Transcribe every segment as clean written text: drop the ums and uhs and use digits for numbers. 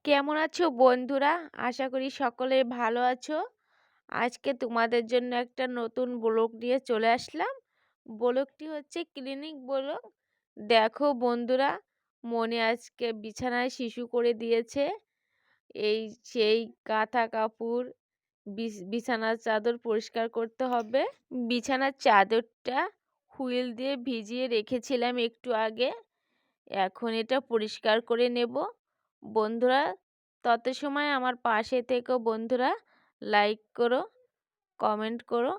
কেমন আছো বন্ধুরা? আশা করি সকলে ভালো আছো। আজকে তোমাদের জন্য একটা নতুন ব্লগ নিয়ে চলে আসলাম। ব্লগটি হচ্ছে ক্লিনিক ব্লগ। দেখো বন্ধুরা, মনি আজকে বিছানায় শিশু করে দিয়েছে। এই সেই কাঁথা কাপড়, বিছানার চাদর পরিষ্কার করতে হবে। বিছানার চাদরটা হুইল দিয়ে ভিজিয়ে রেখেছিলাম একটু আগে। এখন এটা পরিষ্কার করে নেব। বন্ধুরা, তত সময় আমার পাশে থেকো বন্ধুরা। লাইক করো, কমেন্ট করো,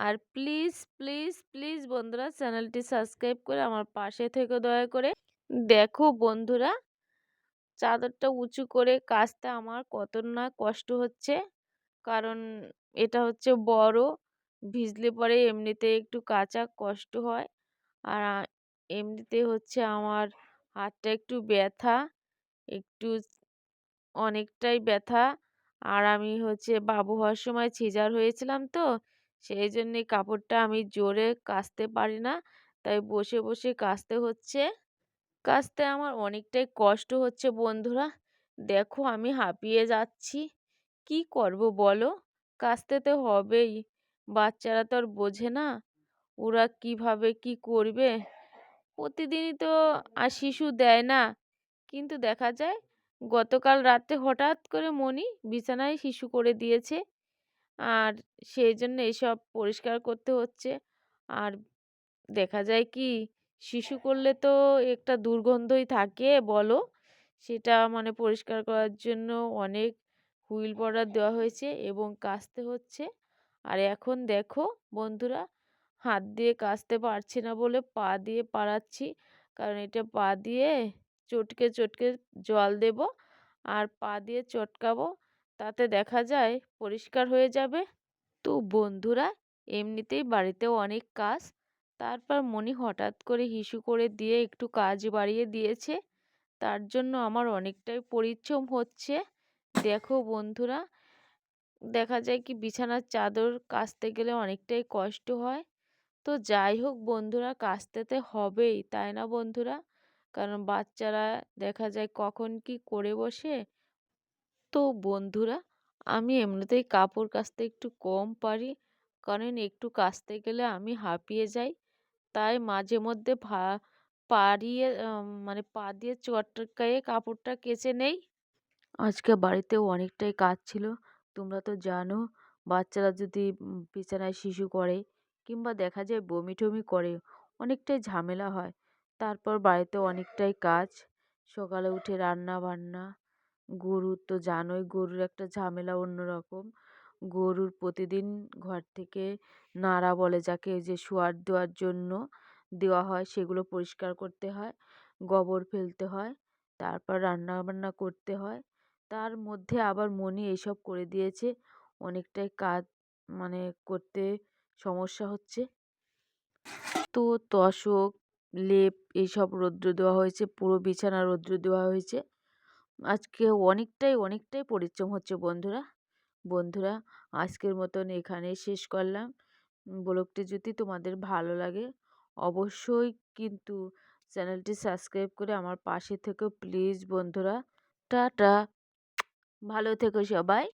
আর প্লিজ প্লিজ প্লিজ বন্ধুরা চ্যানেলটি সাবস্ক্রাইব করে আমার পাশে থেকো দয়া করে। দেখো বন্ধুরা, চাদরটা উঁচু করে কাচতে আমার কত না কষ্ট হচ্ছে, কারণ এটা হচ্ছে বড়, ভিজলে পরে এমনিতে একটু কাচা কষ্ট হয়। আর এমনিতে হচ্ছে আমার হাতটা একটু ব্যথা, একটু অনেকটাই ব্যথা। আর আমি হচ্ছে বাবু হওয়ার সময় সিজার হয়েছিলাম তো, সেই জন্যে কাপড়টা আমি জোরে কাচতে পারি না, তাই বসে বসে কাচতে হচ্ছে। কাচতে আমার অনেকটাই কষ্ট হচ্ছে বন্ধুরা। দেখো আমি হাঁপিয়ে যাচ্ছি। কি করব বলো? কাচতে তো হবেই। বাচ্চারা তো আর বোঝে না, ওরা কিভাবে কি করবে। প্রতিদিনই তো আর শিশু দেয় না, কিন্তু দেখা যায় গতকাল রাতে হঠাৎ করে মনি বিছানায় শিশু করে দিয়েছে। আর সেই জন্য এসব পরিষ্কার করতে হচ্ছে। আর দেখা যায় কি, শিশু করলে তো একটা দুর্গন্ধই থাকে বলো। সেটা মানে পরিষ্কার করার জন্য অনেক হুইল পাউডার দেওয়া হয়েছে এবং কাচতে হচ্ছে। আর এখন দেখো বন্ধুরা, হাত দিয়ে কাচতে পারছি না বলে পা দিয়ে পাড়াচ্ছি, কারণ এটা পা দিয়ে চটকে চটকে জল দেব আর পা দিয়ে চটকাবো, তাতে দেখা যায় পরিষ্কার হয়ে যাবে। তো বন্ধুরা, এমনিতেই বাড়িতেও অনেক কাজ, তারপর মনি হঠাৎ করে হিসু করে দিয়ে একটু কাজ বাড়িয়ে দিয়েছে, তার জন্য আমার অনেকটাই পরিশ্রম হচ্ছে। দেখো বন্ধুরা, দেখা যায় কি বিছানার চাদর কাচতে গেলে অনেকটাই কষ্ট হয়। তো যাই হোক বন্ধুরা, কাচতে তো হবেই, তাই না বন্ধুরা? কারণ বাচ্চারা দেখা যায় কখন কি করে বসে। তো বন্ধুরা, আমি এমনিতেই কাপড় কাচতে একটু কম পারি, কারণ একটু কাচতে গেলে আমি হাঁপিয়ে যাই। তাই মাঝে মধ্যে পাড়িয়ে মানে পা দিয়ে চটকায়ে কাপড়টা কেচে নেই। আজকে বাড়িতেও অনেকটাই কাজ ছিল। তোমরা তো জানো, বাচ্চারা যদি বিছানায় শিশু করে কিংবা দেখা যায় বমি টমি করে, অনেকটাই ঝামেলা হয়। তারপর বাড়িতে অনেকটাই কাজ, সকালে উঠে রান্না বান্না। গরুর তো জানোই, গরুর একটা ঝামেলা অন্যরকম। গরুর প্রতিদিন ঘর থেকে নাড়া বলে যাকে, ওই যে শোয়ার দেওয়ার জন্য দেওয়া হয়, সেগুলো পরিষ্কার করতে হয়, গোবর ফেলতে হয়, তারপর রান্না বান্না করতে হয়। তার মধ্যে আবার মনি এইসব করে দিয়েছে, অনেকটাই কাজ মানে করতে সমস্যা হচ্ছে। তো তোশক, লেপ এইসব রৌদ্র দেওয়া হয়েছে, পুরো বিছানা রৌদ্র দেওয়া হয়েছে। আজকে অনেকটাই অনেকটাই পরিশ্রম হচ্ছে বন্ধুরা। বন্ধুরা, আজকের মতন এখানেই শেষ করলাম। ব্লগটি যদি তোমাদের ভালো লাগে, অবশ্যই কিন্তু চ্যানেলটি সাবস্ক্রাইব করে আমার পাশে থেকো প্লিজ বন্ধুরা। টাটা, ভালো থেকো সবাই।